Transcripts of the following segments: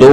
2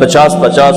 50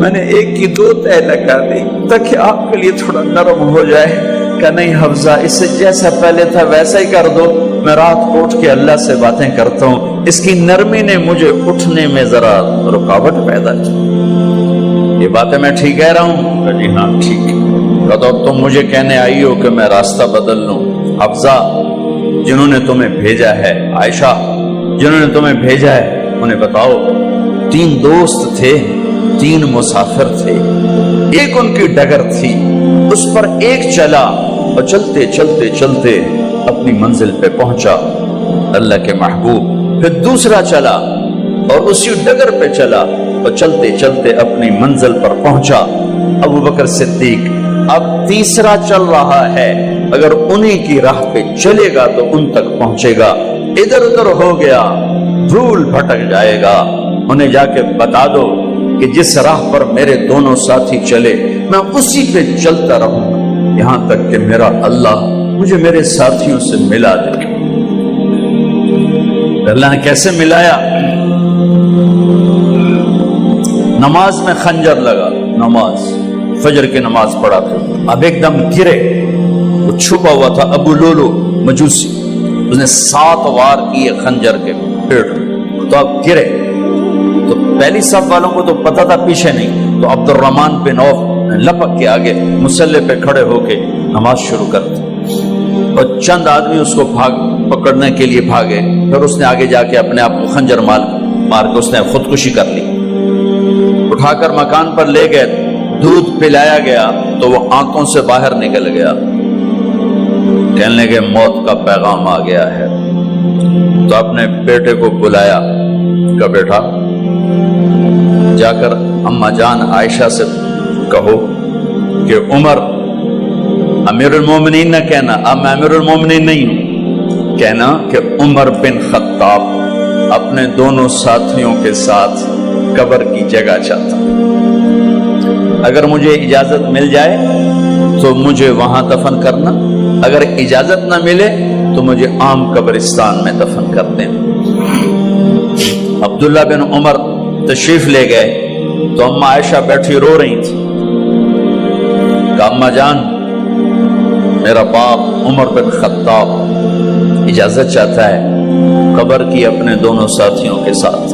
میں نے ایک کی 2 تہ لگا دی تاکہ آپ کے لیے تھوڑا نرم ہو جائے کہ نہیں حفظہ اسے جیسا پہلے تھا ویسا ہی کر دو، میں رات کو اٹھ کے اللہ سے باتیں کرتا ہوں، اس کی نرمی نے مجھے اٹھنے میں ذرا رکاوٹ پیدا کی۔ یہ باتیں میں ٹھیک کہہ رہا ہوں کہ جی ہاں ٹھیک ہے، تو تم مجھے کہنے آئی ہو کہ میں راستہ بدل لوں۔ حفظہ جنہوں نے تمہیں بھیجا ہے، عائشہ جنہوں نے تمہیں بھیجا ہے انہیں بتاؤ، 3 دوست تھے، 3 مسافر تھے، ایک ان کی ڈگر تھی، اس پر ایک چلا اور چلتے چلتے چلتے اپنی منزل پہ پہنچا اللہ کے محبوب، پھر دوسرا چلا اور اسی ڈگر پہ چلا اور چلتے چلتے اپنی منزل پر پہنچا ابو بکر صدیق۔ اب تیسرا چل رہا ہے، اگر انہی کی راہ پہ چلے گا تو ان تک پہنچے گا، ادھر ادھر ہو گیا بھول بھٹک جائے گا۔ انہیں جا کے بتا دو کہ جس راہ پر میرے دونوں ساتھی چلے میں اسی پہ چلتا رہوں گا یہاں تک کہ میرا اللہ مجھے میرے ساتھیوں سے ملا دے۔ اللہ نے کیسے ملایا؟ نماز میں خنجر لگا، نماز فجر کی نماز پڑھا تھا، اب ایک دم گرے، وہ چھپا ہوا تھا ابو لولو مجوسی، اس نے 7 وار کیے خنجر کے پیٹ، تو اب گرے تو پہلی صف والوں کو تو پتہ تھا پیچھے نہیں، تو عبد الرحمن بن عوف لپک کے آگے مصلی پہ کھڑے ہو کے نماز شروع کر دی، اور چند آدمی اس کو پکڑنے کے لیے بھاگے، پھر اس نے آگے جا کے اپنے آپ کو خنجر مار کے اس نے خودکشی کر لی۔ اٹھا کر مکان پر لے گئے، دودھ پلایا گیا تو وہ آنتوں سے باہر نکل گیا، کہنے لگے موت کا پیغام آ گیا ہے۔ تو اپنے بیٹے کو بلایا کہ بیٹا جا کر اماں جان عائشہ سے کہو کہ عمر امیر المومنین نہ کہنا، اب میں امیر المومنین نہیں ہوں، کہنا کہ عمر بن خطاب اپنے دونوں ساتھیوں کے ساتھ قبر کی جگہ چاہتا، اگر مجھے اجازت مل جائے تو مجھے وہاں دفن کرنا، اگر اجازت نہ ملے تو مجھے عام قبرستان میں دفن کر دیں۔ عبداللہ بن عمر تشریف لے گئے تو اماں عائشہ بیٹھی رو رہی تھی کہ اماں جان میرا باپ عمر بن خطاب اجازت چاہتا ہے قبر کی اپنے دونوں ساتھیوں کے ساتھ۔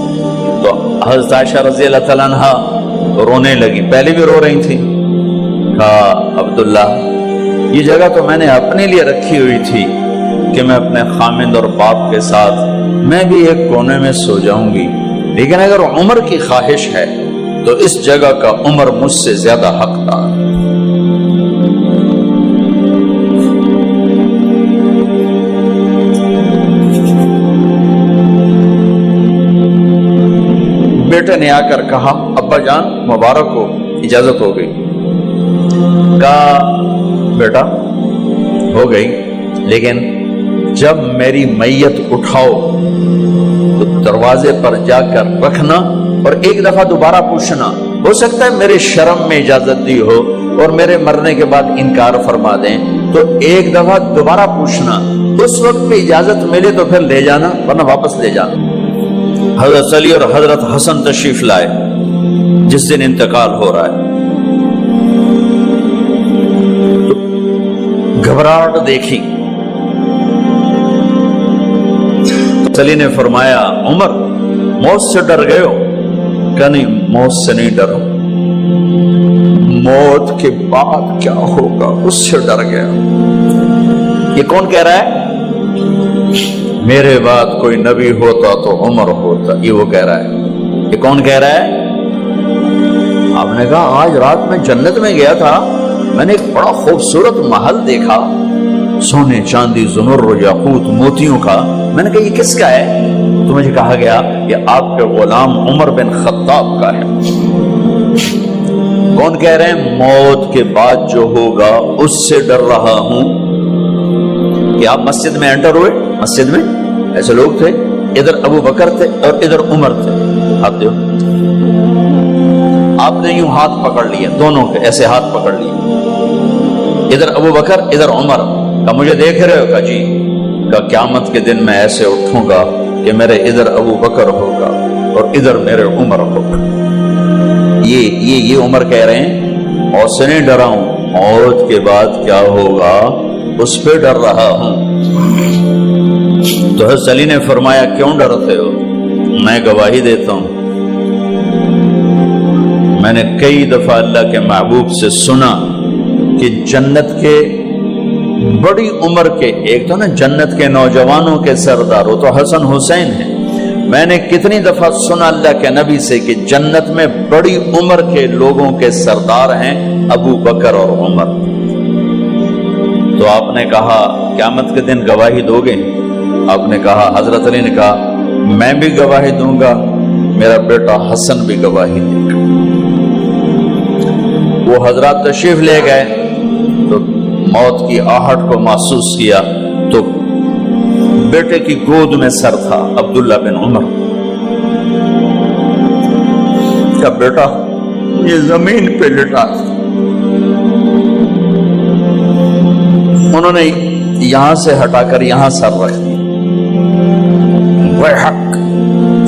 تو حضرت عائشہ رضی اللہ تعالیٰ عنہ رونے لگی، پہلے بھی رو رہی تھی، کہا عبداللہ یہ جگہ تو میں نے اپنے لیے رکھی ہوئی تھی کہ میں اپنے خامند اور باپ کے ساتھ میں بھی ایک کونے میں سو جاؤں گی، لیکن اگر عمر کی خواہش ہے تو اس جگہ کا عمر مجھ سے زیادہ حقدار۔ بیٹے نے آ کر کہا ابا جان مبارک ہو، اجازت ہو گئی۔ کہا بیٹا ہو گئی، لیکن جب میری میت اٹھاؤ تو دروازے پر جا کر رکھنا اور ایک دفعہ دوبارہ پوچھنا، ہو سکتا ہے میرے شرم میں اجازت دی ہو اور میرے مرنے کے بعد انکار فرما دیں، تو ایک دفعہ دوبارہ پوچھنا، اس وقت پہ اجازت ملے تو پھر لے جانا ورنہ واپس لے جانا۔ حضرت علی اور حضرت حسن تشریف لائے جس دن انتقال ہو رہا ہے، گھبراہٹ دیکھی، علی نے فرمایا عمر موت سے ڈر گئے ہو؟ کہ نہیں موت سے نہیں ڈرو، موت کے بعد کیا ہوگا اس سے ڈر گیا۔ یہ کون کہہ رہا ہے؟ میرے بعد کوئی نبی ہوتا تو عمر ہوتا، یہ وہ کہہ رہا ہے۔ یہ کون کہہ رہا ہے؟ آپ نے کہا آج رات میں جنت میں گیا تھا، میں نے ایک بڑا خوبصورت محل دیکھا، سونے چاندی زمرد یاقوت موتیوں کا، میں نے کہا یہ کس کا ہے؟ تو مجھے کہا گیا یہ آپ کے غلام عمر بن خطاب کا ہے۔ کون کہہ رہے ہیں موت کے بعد جو ہوگا اس سے ڈر رہا ہوں؟ کہ آپ مسجد میں انٹر ہوئے، مسجد میں ایسے لوگ تھے، ادھر ابو بکر تھے اور ادھر عمر تھے، آپ دیو آپ نے یوں ہاتھ پکڑ لیے، دونوں کے ایسے ہاتھ پکڑ لیے، ادھر ابو بکر ادھر عمر، کہ مجھے دیکھ رہے ہو؟ کہ جی، کہ قیامت کے دن میں ایسے اٹھوں گا کہ میرے ادھر ابو بکر ہوگا اور ادھر میرے عمر ہوگا۔ یہ عمر کہہ رہے ہیں اور سے نہیں ڈرا ہوں، موت کے بعد کیا ہوگا اس پہ ڈر رہا ہوں۔ تو حضرت علی نے فرمایا کیوں ڈرتے ہو؟ میں گواہی دیتا ہوں، میں نے کئی دفعہ اللہ کے محبوب سے سنا کہ جنت کے بڑی عمر کے، ایک تو نا جنت کے نوجوانوں کے سردار، وہ تو حسن حسین ہیں، میں نے کتنی دفعہ سنا اللہ کے نبی سے کہ جنت میں بڑی عمر کے لوگوں کے سردار ہیں ابو بکر اور عمر۔ تو آپ نے کہا قیامت کے دن گواہی دو گے؟ آپ نے کہا، حضرت علی نے کہا میں بھی گواہی دوں گا، میرا بیٹا حسن بھی گواہی دے گا۔ وہ حضرات تشریف لے گئے تو موت کی آہٹ کو محسوس کیا تو بیٹے کی گود میں سر تھا عبداللہ بن عمر کا بیٹا، یہ زمین پہ لٹا تھا۔ انہوں نے یہاں سے ہٹا کر یہاں سر رکھ دیا۔ وہ حق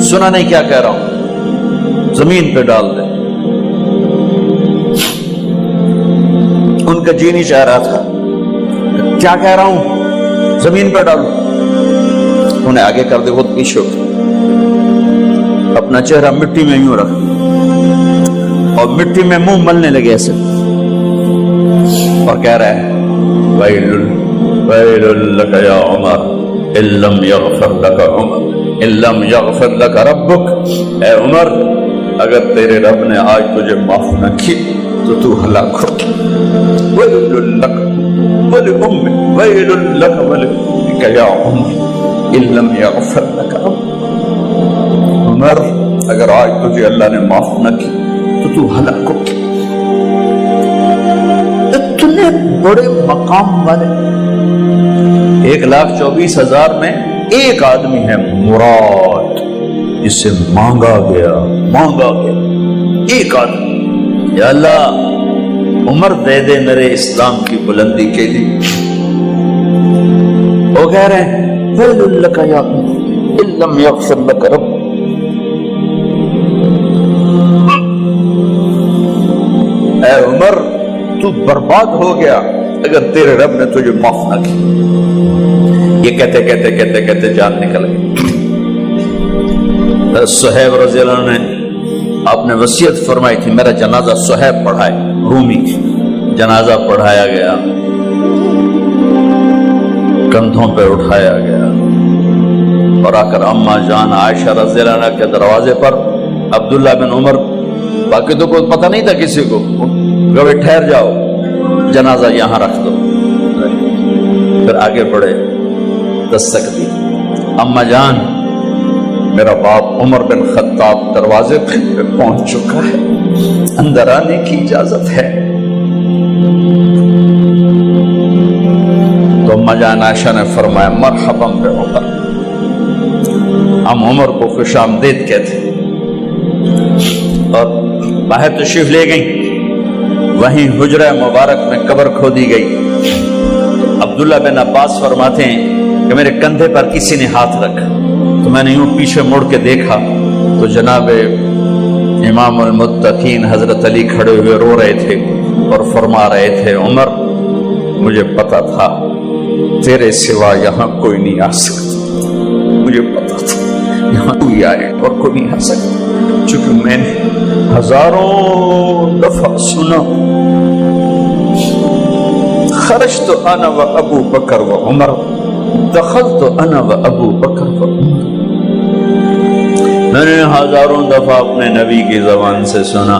سنا نہیں کیا کہہ رہا ہوں، زمین پہ ڈال دے۔ ان کا جی نہیں چاہ رہا تھا، کیا کہہ رہا ہوں، زمین پہ ڈالو۔ انہیں آگے کر دے، خود پیچھے اٹھ، اپنا چہرہ مٹی میں یوں رکھ اور مٹی میں منہ ملنے لگے ایسے، اور کہہ رہا ہے ویل لک یا عمر ان لم یغفر لک عمر ان لم یغفر لک ربک، اے عمر اگر تیرے رب نے آج تجھے معاف نہ کی تو ہلاک ہو۔ ویل لک ولأمک ویل لک ولأمک یا عمر ان لم یغفر لک ربک، عمر اگر آج تجھے اللہ نے معاف نہ کی تو ہلاک ہو۔ اتنے بڑے مقام والے 1,24,000 میں ایک آدمی ہے مراد، جسے مانگا گیا ایک آدمی، یا اللہ عمر دے دے میرے اسلام کی بلندی کے لیے۔ وہ کہہ رہے ہیں ویل لک یا عمر ان لم یغفر لک رب، اے عمر تو برباد ہو گیا اگر تیرے رب نے تجھے معاف نہ کی۔ یہ کہتے کہتے کہتے کہتے جان نکل گئی۔ صہیب رضی اللہ عنہ نے آپ نے وصیت فرمائی تھی میرا جنازہ صہیب پڑھائے، رومی جنازہ پڑھایا گیا، کندھوں پہ اٹھایا گیا، اور آ کر اماں جان عائشہ رضی اللہ عنہ کے دروازے پر عبداللہ بن عمر، باقی تو کوئی پتہ نہیں تھا کسی کو، کبھی ٹھہر جاؤ جنازہ یہاں رکھ دو، پھر آگے بڑھے، دستک دی، اماں جان میرا باپ عمر بن خطاب دروازے پہ پہنچ چکا ہے، اندر آنے کی اجازت ہے۔ تو اماں جان عائشہ نے فرمایا مرحبا بعمر، ہم عمر کو خوش آمدید کہتے، اور باہر تشریف لے گئیں، وہیں حجرہ مبارک میں قبر کھودی گئی۔ عبداللہ بن عباس فرماتے ہیں کہ میرے کندھے پر کسی نے ہاتھ رکھا تو میں نے یوں پیچھے مڑ کے دیکھا تو جناب امام المتقین حضرت علی کھڑے ہوئے رو رہے تھے اور فرما رہے تھے عمر مجھے پتا تھا تیرے سوا یہاں کوئی نہیں آ سکتا، مجھے پتا تھا یہاں کوئی آئے اور کوئی نہیں آ سکتا، چونکہ میں نے ہزاروں دفعہ سنا خرجت انا و ابو بکر و عمر دخلت انا و ابو بکر و عمر، میں نے ہزاروں دفعہ اپنے نبی کی زبان سے سنا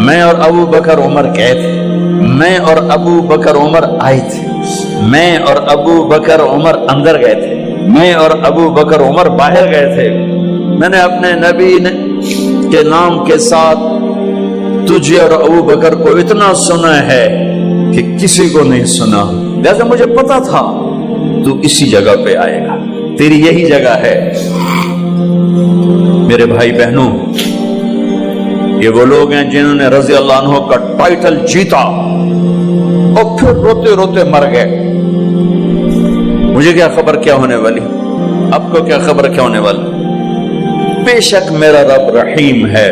میں اور ابو بکر عمر گئے تھے، میں اور ابو بکر عمر آئے تھے، میں اور ابو بکر عمر اندر گئے تھے، میں اور ابو بکر عمر باہر گئے تھے، میں نے اپنے نبی کے نام کے ساتھ تجھے اور ابو بکر کو اتنا سنا ہے کہ کسی کو نہیں سنا، لہذا مجھے پتا تھا تو اسی جگہ پہ آئے گا، تیری یہی جگہ ہے۔ میرے بھائی بہنوں، یہ وہ لوگ ہیں جنہوں نے رضی اللہ عنہ کا ٹائٹل جیتا اور پھر روتے روتے مر گئے۔ مجھے کیا خبر کیا ہونے والی، آپ کو کیا خبر کیا ہونے والی؟ بے شک میرا رب رحیم ہے،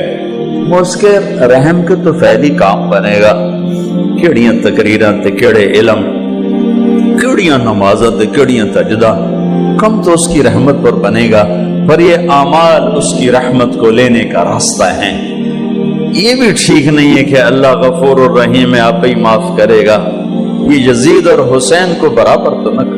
اس کے رحم کے تو فعلی کام بنے گا، کیڑیاں تقریراں تے کیڑے علم، کیڑیاں نمازاں تے کیڑیاں سجدہ، کم تو اس کی رحمت پر بنے گا، پر یہ اعمال اس کی رحمت کو لینے کا راستہ ہیں۔ یہ بھی ٹھیک نہیں ہے کہ اللہ غفور الرحیم ہے، آپ ہی معاف کرے گا، یہ یزید اور حسین کو برابر تو نہ